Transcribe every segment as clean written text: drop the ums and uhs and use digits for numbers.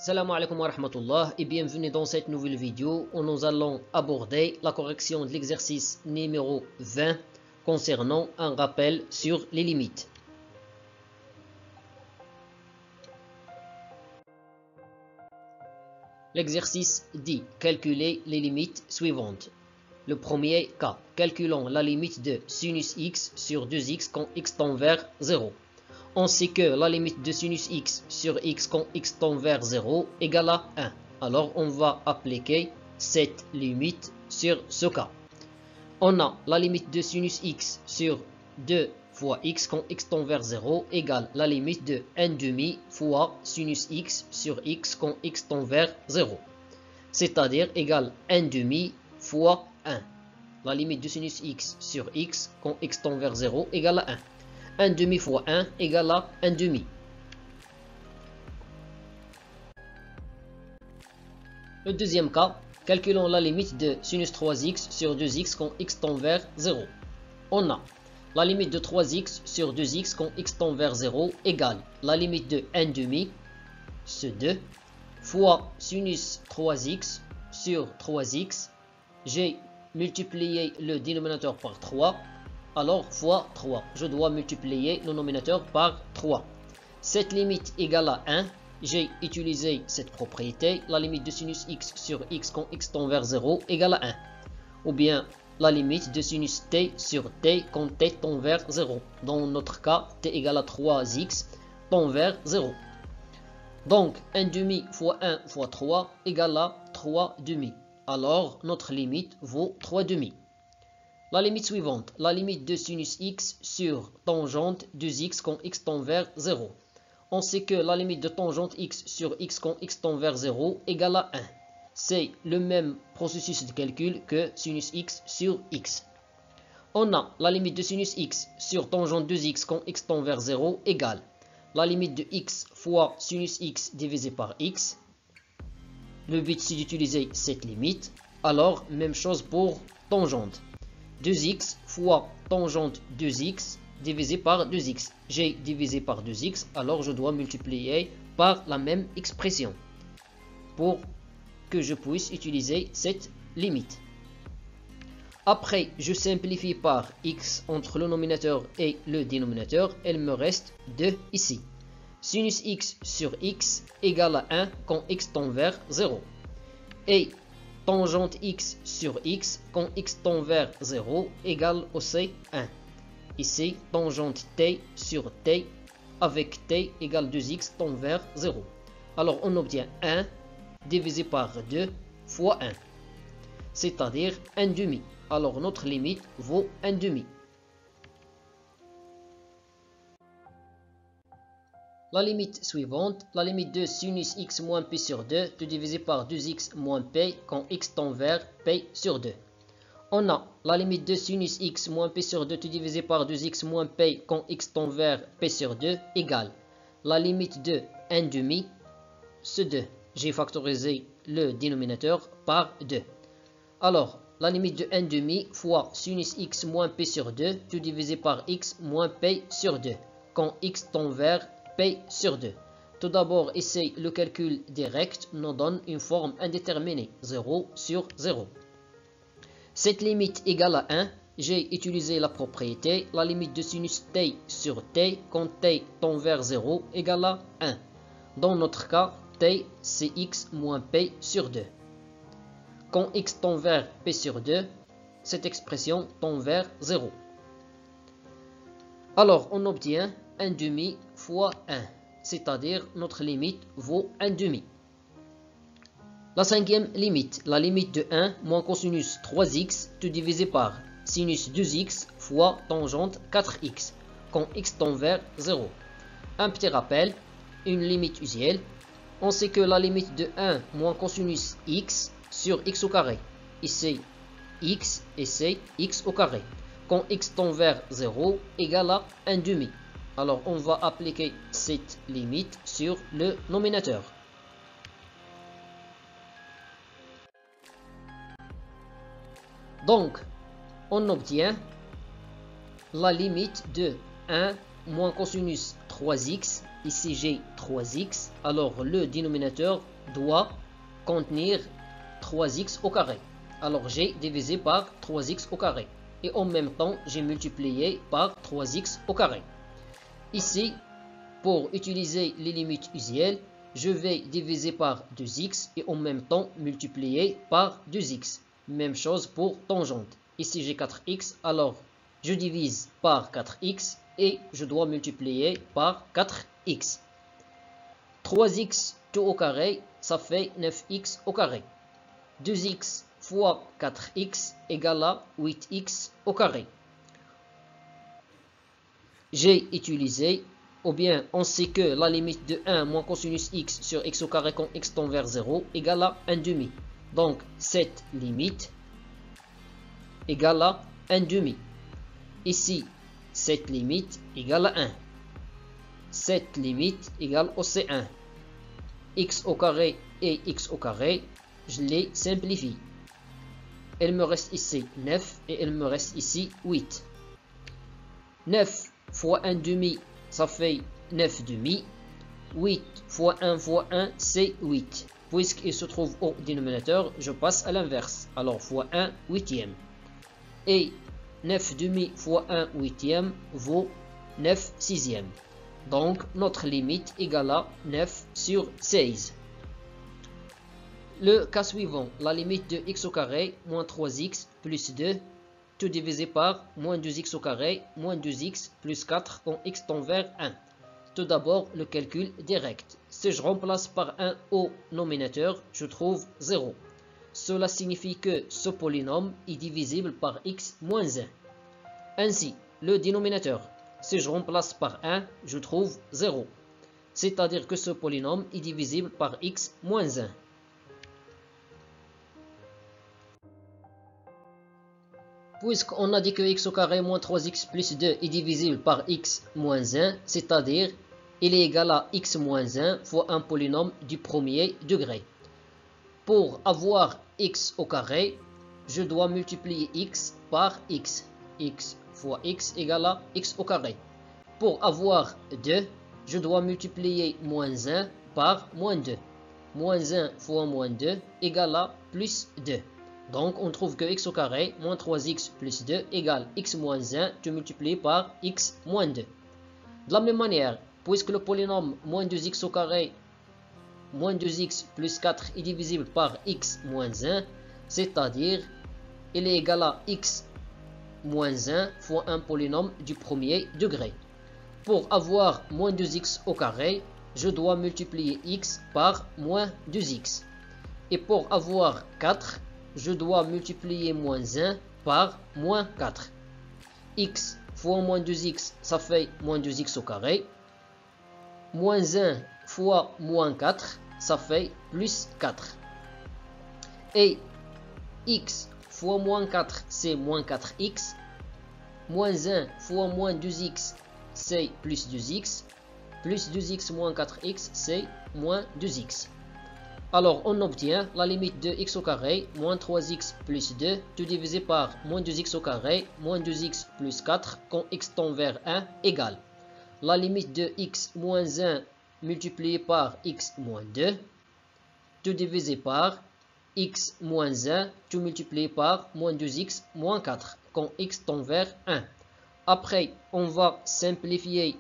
Salam alaikum wa rahmatullah et bienvenue dans cette nouvelle vidéo où nous allons aborder la correction de l'exercice numéro 20 concernant un rappel sur les limites. L'exercice dit calculer les limites suivantes. Le premier cas, calculons la limite de sinus x sur 2x quand x tend vers 0. On sait que la limite de sinus x sur x quand x tend vers 0 égale à 1. Alors on va appliquer cette limite sur ce cas. On a la limite de sinus x sur 2 fois x quand x tend vers 0 égale la limite de 1/2 fois sinus x sur x quand x tend vers 0. C'est-à-dire égale 1/2 fois 1. La limite de sinus x sur x quand x tend vers 0 égale à 1. 1/2 fois 1 égale à 1/2. Le deuxième cas, calculons la limite de sinus 3x sur 2x quand x tend vers 0. On a la limite de 3x sur 2x quand x tend vers 0 égale la limite de 1/2, ce 2, fois sinus 3x sur 3x. J'ai multiplié le dénominateur par 3. Alors fois 3, je dois multiplier le nominateur par 3. Cette limite égale à 1, j'ai utilisé cette propriété, la limite de sinus x sur x quand x tend vers 0 égale à 1. Ou bien la limite de sinus t sur t quand t tend vers 0. Dans notre cas, t égale à 3x tend vers 0. Donc 1/2 fois 1 fois 3 égale à 3/2. Alors notre limite vaut 3/2. La limite suivante, la limite de sinus x sur tangente 2x quand x tend vers 0. On sait que la limite de tangente x sur x quand x tend vers 0 égale à 1. C'est le même processus de calcul que sinus x sur x. On a la limite de sinus x sur tangente 2x quand x tend vers 0 égale la limite de x fois sinus x divisé par x. Le but c'est d'utiliser cette limite. Alors, même chose pour tangente. 2x fois tangente 2x divisé par 2x. J'ai divisé par 2x, alors je dois multiplier par la même expression pour que je puisse utiliser cette limite. Après, je simplifie par x entre le nominateur et le dénominateur. Il me reste 2 ici. Sinus x sur x égale à 1 quand x tend vers 0. Et tangente x sur x quand x tend vers 0 égale aussi 1. Ici, tangente t sur t avec t égale 2x tend vers 0. Alors on obtient 1 divisé par 2 fois 1. C'est-à-dire 1/2. Alors notre limite vaut 1/2. La limite suivante, la limite de sinus x moins p sur 2 tout divisé par 2x moins p quand x tend vers p sur 2. On a la limite de sinus x moins p sur 2 tout divisé par 2x moins p quand x tend vers p sur 2 égale la limite de 1/2, ce 2. J'ai factorisé le dénominateur par 2. Alors, la limite de 1/2 fois sinus x moins p sur 2 tout divisé par x moins p sur 2 quand x tend vers p sur 2. Tout d'abord, ici, le calcul direct nous donne une forme indéterminée, 0 sur 0. Cette limite égale à 1, j'ai utilisé la propriété, la limite de sinus t sur t quand t tend vers 0 égale à 1. Dans notre cas, t c'est x moins p sur 2. Quand x tend vers p sur 2, cette expression tend vers 0. Alors, on obtient 1/2 fois 1, c'est-à-dire notre limite vaut 1/2. La cinquième limite, la limite de 1 moins cosinus 3x tout divisé par sinus 2x fois tangente 4x quand x tend vers 0. Un petit rappel, une limite usuelle. On sait que la limite de 1 moins cosinus x sur x au carré, ici x et c'est x au carré, quand x tend vers 0 égale à 1/2. Alors on va appliquer cette limite sur le nominateur. Donc, on obtient la limite de 1 moins cosinus 3x, ici j'ai 3x, alors le dénominateur doit contenir 3x au carré. Alors j'ai divisé par 3x au carré. Et en même temps, j'ai multiplié par 3x au carré. Ici, pour utiliser les limites usuelles, je vais diviser par 2x et en même temps multiplier par 2x. Même chose pour tangente. Ici j'ai 4x, alors je divise par 4x et je dois multiplier par 4x. 3x tout au carré, ça fait 9x au carré. 2x fois 4x égale à 8x au carré. J'ai utilisé, ou bien on sait que la limite de 1 moins cosinus x sur x au carré quand x tend vers 0 égale à 1 demi. Donc cette limite égale à 1 demi. Ici, cette limite égale à 1. Cette limite égale au C1. X au carré et x au carré, je les simplifie. Il me reste ici 9 et il me reste ici 8. 9 fois 1 demi, ça fait 9 demi. 8 fois 1 fois 1, c'est 8. Puisqu'il se trouve au dénominateur, je passe à l'inverse. Alors fois 1 huitième. Et 9 demi fois 1 huitième vaut 9 sixième. Donc notre limite égale à 9 sur 16. Le cas suivant, la limite de x au carré moins 3x plus 2, tout divisé par moins 2x au carré moins 2x plus 4 quand x tend vers 1. Tout d'abord, le calcul direct. Si je remplace par 1 au nominateur, je trouve 0. Cela signifie que ce polynôme est divisible par x moins 1. Ainsi, le dénominateur, si je remplace par 1, je trouve 0. C'est-à-dire que ce polynôme est divisible par x moins 1. Puisqu'on a dit que x au carré moins 3x plus 2 est divisible par x moins 1, c'est-à-dire il est égal à x moins 1 fois un polynôme du premier degré. Pour avoir x au carré, je dois multiplier x par x. X fois x égale à x au carré. Pour avoir 2, je dois multiplier moins 1 par moins 2. Moins 1 fois moins 2 égale à plus 2. Donc on trouve que x au carré moins 3x plus 2 égale x moins 1 tout multiplié par x moins 2. De la même manière, puisque le polynôme moins 2x au carré moins 2x plus 4 est divisible par x moins 1, c'est-à-dire il est égal à x moins 1 fois un polynôme du premier degré. Pour avoir moins 2x au carré, je dois multiplier x par moins 2x. Et pour avoir 4, je dois multiplier moins 1 par moins 4. X fois moins 2x, ça fait moins 2x au carré. Moins 1 fois moins 4, ça fait plus 4. Et x fois moins 4, c'est moins 4x. Moins 1 fois moins 2x, c'est plus 2x. Plus 2x moins 4x, c'est moins 2x. Alors on obtient la limite de x au carré moins 3x plus 2 tout divisé par moins 2x au carré moins 2x plus 4 quand x tend vers 1 égale la limite de x moins 1 multiplié par x moins 2 tout divisé par x moins 1 tout multiplié par moins 2x moins 4 quand x tend vers 1. Après on va simplifier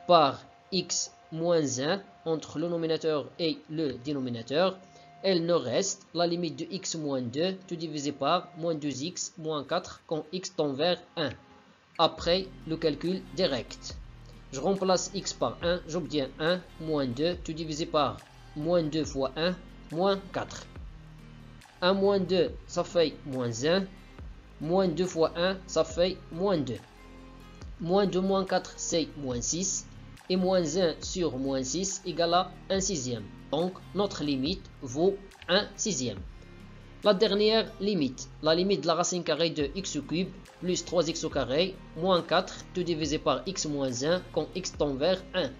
par x moins 1 entre le nominateur et le dénominateur. Il nous reste la limite de x moins 2 tout divisé par moins 2x moins 4 quand x tend vers 1. Après le calcul direct, je remplace x par 1, j'obtiens 1 moins 2 tout divisé par moins 2 fois 1 moins 4. 1 moins 2 ça fait moins 1, moins 2 fois 1 ça fait moins 2. Moins 2 moins 4 c'est moins 6. Et moins 1 sur moins 6 égale à 1 sixième. Donc notre limite vaut 1 sixième. La dernière limite, la limite de la racine carrée de x au cube plus 3x au carré moins 4 tout divisé par x moins 1 quand x tend vers 1.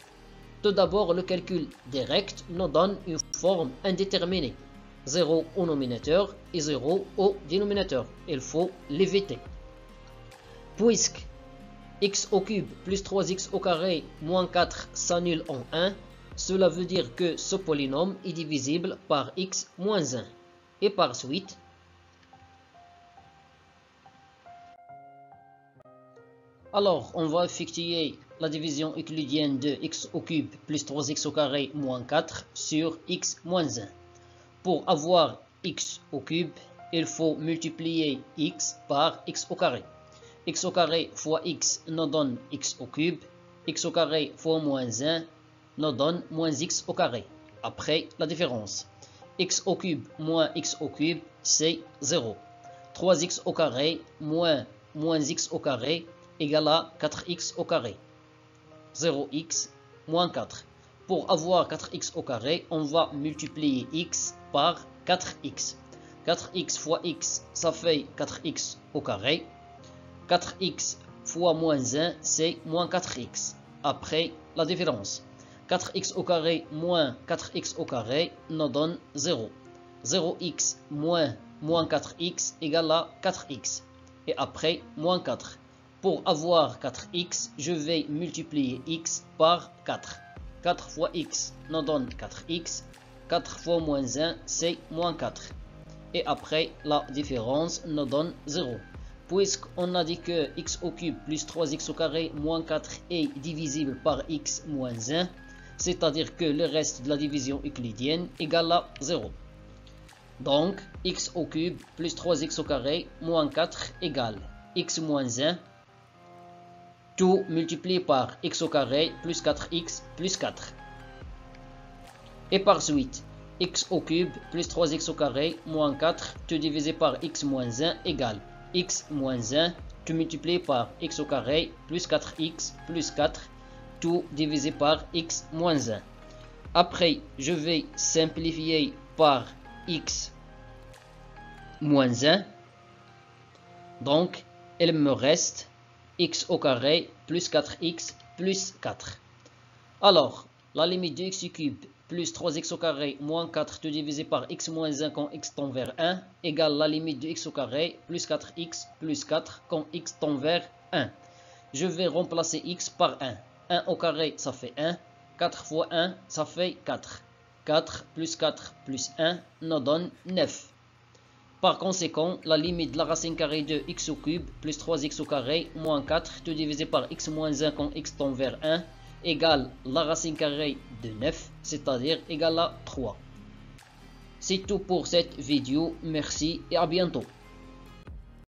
Tout d'abord le calcul direct nous donne une forme indéterminée. 0 au nominateur et 0 au dénominateur. Il faut l'éviter. Puisque x au cube plus 3x au carré moins 4 s'annule en 1. Cela veut dire que ce polynôme est divisible par x moins 1. Et par suite, alors on va effectuer la division euclidienne de x au cube plus 3x au carré moins 4 sur x moins 1. Pour avoir x au cube, il faut multiplier x par x au carré. X au carré fois x nous donne x au cube. X au carré fois moins 1 nous donne moins x au carré. Après la différence, x au cube moins x au cube, c'est 0. 3x au carré moins x au carré égale à 4x au carré. 0x moins 4. Pour avoir 4x au carré, on va multiplier x par 4x. 4x fois x, ça fait 4x au carré. 4x fois moins 1, c'est moins 4x. Après la différence, 4x au carré moins 4x au carré nous donne 0. 0x moins 4x égale à 4x. Et après, moins 4. Pour avoir 4x, je vais multiplier x par 4. 4 fois x nous donne 4x. 4 fois moins 1, c'est moins 4. Et après, la différence nous donne 0. Puisqu'on a dit que x au cube plus 3x au carré moins 4 est divisible par x moins 1, c'est-à-dire que le reste de la division euclidienne égale à 0. Donc, x au cube plus 3x au carré moins 4 égale x moins 1, tout multiplié par x au carré plus 4x plus 4. Et par suite, x au cube plus 3x au carré moins 4, tout divisé par x moins 1 égale x moins 1, tout multiplié par x au carré plus 4x plus 4, tout divisé par x moins 1. Après, je vais simplifier par x moins 1. Donc, il me reste x au carré plus 4x plus 4. Alors, la limite de x cube plus 3x au carré moins 4 tout divisé par x moins 1 quand x tend vers 1 égale la limite de x au carré plus 4x plus 4 quand x tend vers 1. Je vais remplacer x par 1. 1 au carré, ça fait 1. 4 fois 1, ça fait 4. 4 plus 1 nous donne 9. Par conséquent, la limite de la racine carrée de x au cube plus 3x au carré moins 4 tout divisé par x moins 1 quand x tend vers 1 égale la racine carrée de 9, c'est-à-dire égale à 3. C'est tout pour cette vidéo. Merci et à bientôt.